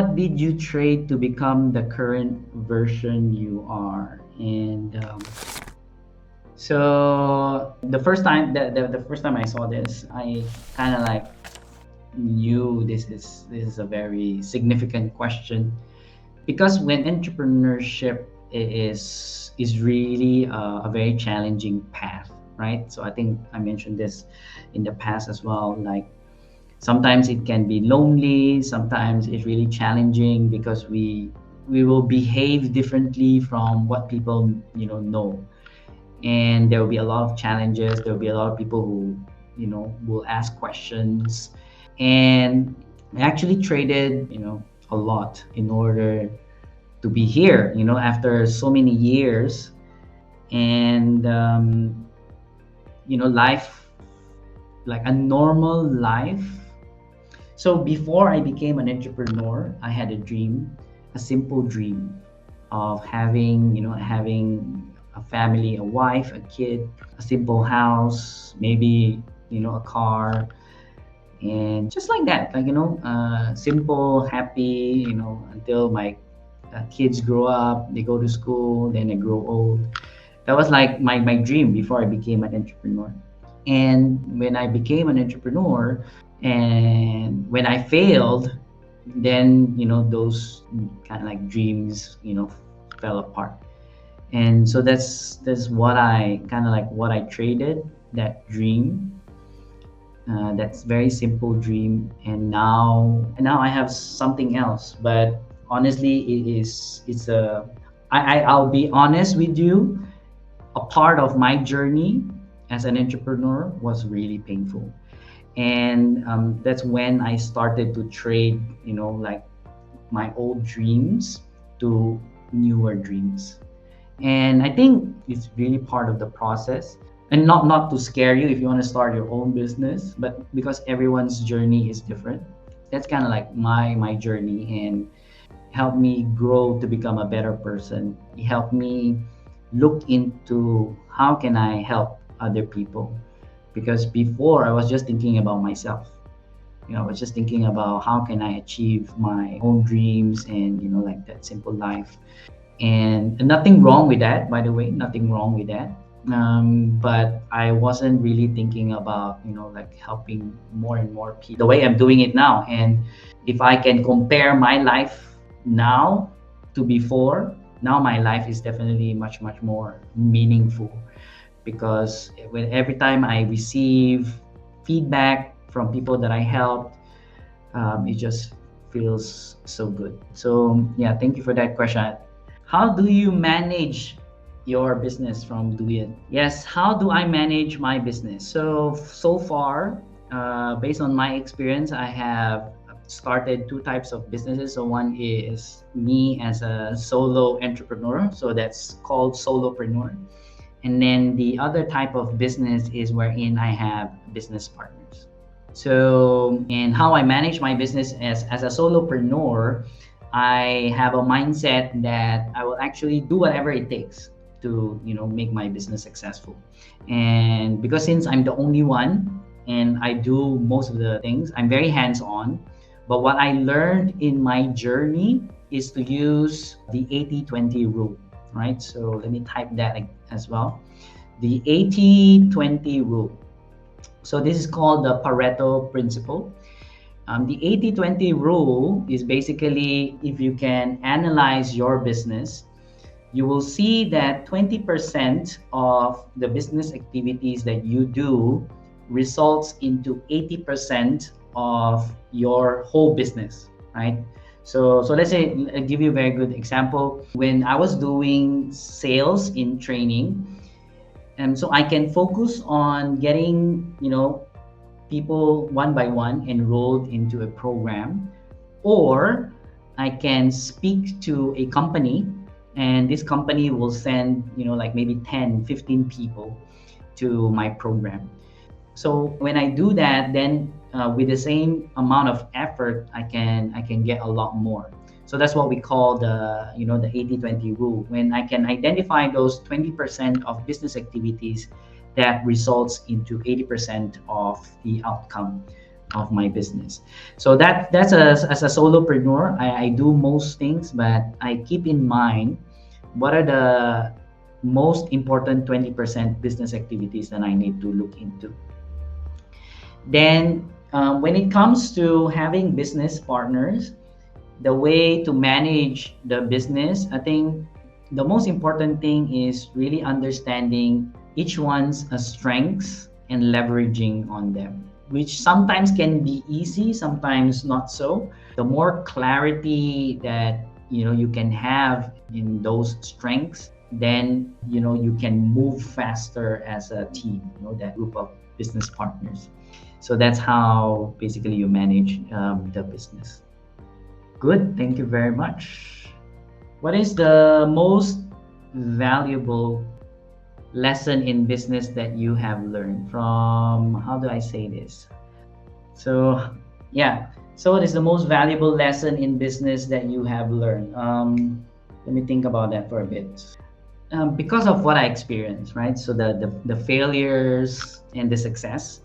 what did you trade to become the current version you are? And so the first time I saw this, I kind of like knew this is a very significant question, because when entrepreneurship is really a very challenging path, right? So I think I mentioned this in the past as well. Like sometimes it can be lonely, sometimes it's really challenging because we will behave differently from what people know, and there will be a lot of challenges. There will be a lot of people who will ask questions, and I actually traded a lot in order to be here after so many years. And life, like a normal life. So before I became an entrepreneur, I had a dream, a simple dream of having a family, a wife, a kid, a simple house, maybe a car, and just like that, like simple, happy, until my kids grow up, they go to school, then they grow old. That was like my dream before I became an entrepreneur. And when I became an entrepreneur, and when I failed, then those kind of like dreams fell apart. And so that's what I kind of like what I traded, that dream, that's very simple dream. And now I have something else. But honestly, I'll be honest with you, a part of my journey as an entrepreneur was really painful. And that's when I started to trade like my old dreams to newer dreams. And I think it's really part of the process, and not to scare you if you want to start your own business, but because everyone's journey is different. That's kind of like my journey, and helped me grow to become a better person. It helped me look into how can I help other people, because before I was just thinking about myself. I was just thinking about how can I achieve my own dreams, and like that simple life. And nothing wrong with that, by the way, nothing wrong with that. But I wasn't really thinking about like helping more and more people the way I'm doing it now. And if I can compare my life now to before, now my life is definitely much more meaningful, because when every time I receive feedback from people that I helped, it just feels so good. So yeah, thank you for that question. How do you manage your business, from Duyan? Yes, how do I manage my business? So far, based on my experience, I have started two types of businesses. So one is me as a solo entrepreneur, so that's called solopreneur. And then the other type of business is wherein I have business partners. So, and how I manage my business as a solopreneur, I have a mindset that I will actually do whatever it takes to make my business successful. And because since I'm the only one and I do most of the things, I'm very hands-on. But what I learned in my journey is to use the 80-20 rule, right? So let me type that as well. The 80-20 rule. So this is called the Pareto principle. The 80-20 rule is basically, if you can analyze your business, you will see that 20% of the business activities that you do results into 80% of your whole business, right? So let's say, I'll give you a very good example. When I was doing sales in training, and so I can focus on getting, people one by one enrolled into a program, or I can speak to a company, and this company will send, like maybe 10, 15 people to my program. So when I do that, then with the same amount of effort, I can get a lot more. So that's what we call the 80-20 rule. When I can identify those 20% of business activities that results into 80% of the outcome. of my business. So that's as a solopreneur, I do most things, but I keep in mind what are the most important 20% business activities that I need to look into. Then, when it comes to having business partners, the way to manage the business, I think the most important thing is really understanding each one's strengths and leveraging on them, which sometimes can be easy, sometimes not so. The more clarity that you can have in those strengths, then you can move faster as a team, that group of business partners. So that's how basically you manage the business. Good, thank you very much. What is the most valuable lesson in business that you have learned from, how do I say this? So, yeah. So, what is the most valuable lesson in business that you have learned? Let me think about that for a bit. Because of what I experienced, right? So, the failures and the success.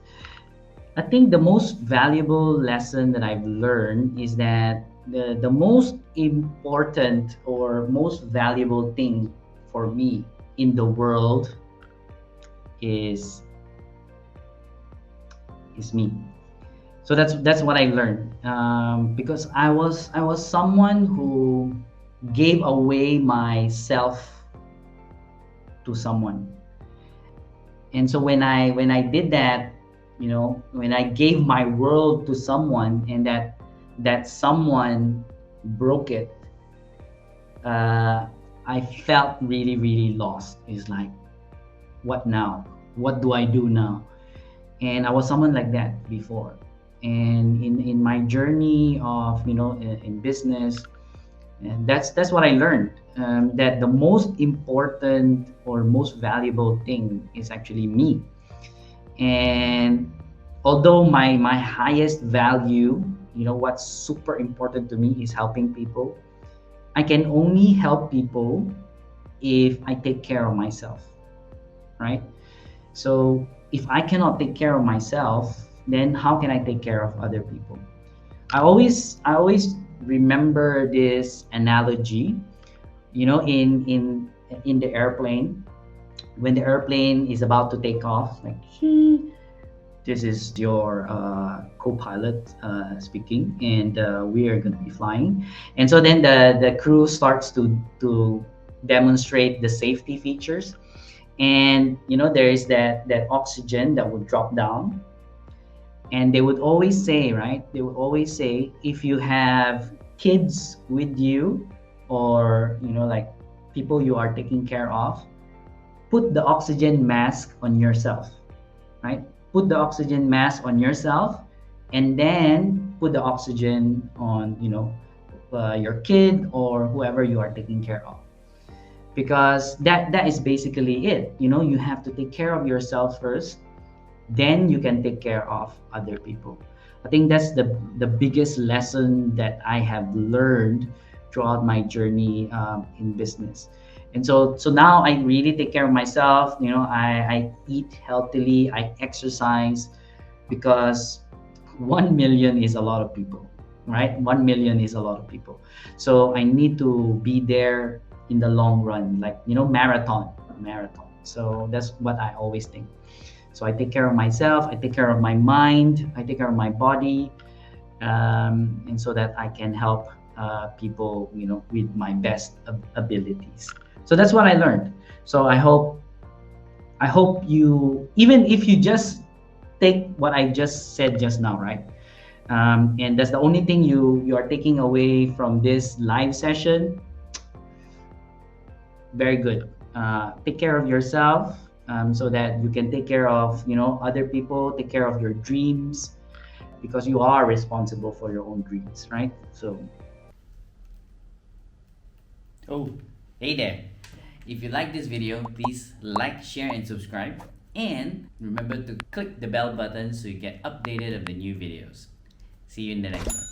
I think the most valuable lesson that I've learned is that the most important or most valuable thing for me in the world is me. So that's what I learned, because I was someone who gave away myself to someone. And so when I did that, when I gave my world to someone, and that someone broke it, I felt really, really lost. It's like, what now? What do I do now? And I was someone like that before. And in my journey of in business, and that's what I learned, that the most important or most valuable thing is actually me. And although my highest value, what's super important to me is helping people, I can only help people if I take care of myself, right? So if I cannot take care of myself, then how can I take care of other people? I always remember this analogy, in the airplane, when the airplane is about to take off, like, this is your co-pilot speaking, and we are going to be flying. And so then the crew starts to demonstrate the safety features, and there is that oxygen that would drop down. And they would always say, right, they would always say, if you have kids with you, or like people you are taking care of, put the oxygen mask on yourself, right? Put the oxygen mask on yourself, and then put the oxygen on your kid or whoever you are taking care of, because that is basically it. You have to take care of yourself first, then you can take care of other people. I think that's the biggest lesson that I have learned throughout my journey in business. And so now I really take care of myself. I eat healthily, I exercise, because 1 million is a lot of people, right? 1 million is a lot of people. So I need to be there in the long run, like marathon. So that's what I always think. So I take care of myself, I take care of my mind, I take care of my body, and so that I can help people, with my best abilities. So that's what I learned. So I hope you, even if you just take what I just said just now, right? And that's the only thing you are taking away from this live session. Very good. Take care of yourself, so that you can take care of other people, take care of your dreams, because you are responsible for your own dreams, right? So, Oh, hey there. If you like this video, please like, share, and subscribe. And remember to click the bell button so you get updated of the new videos. See you in the next one.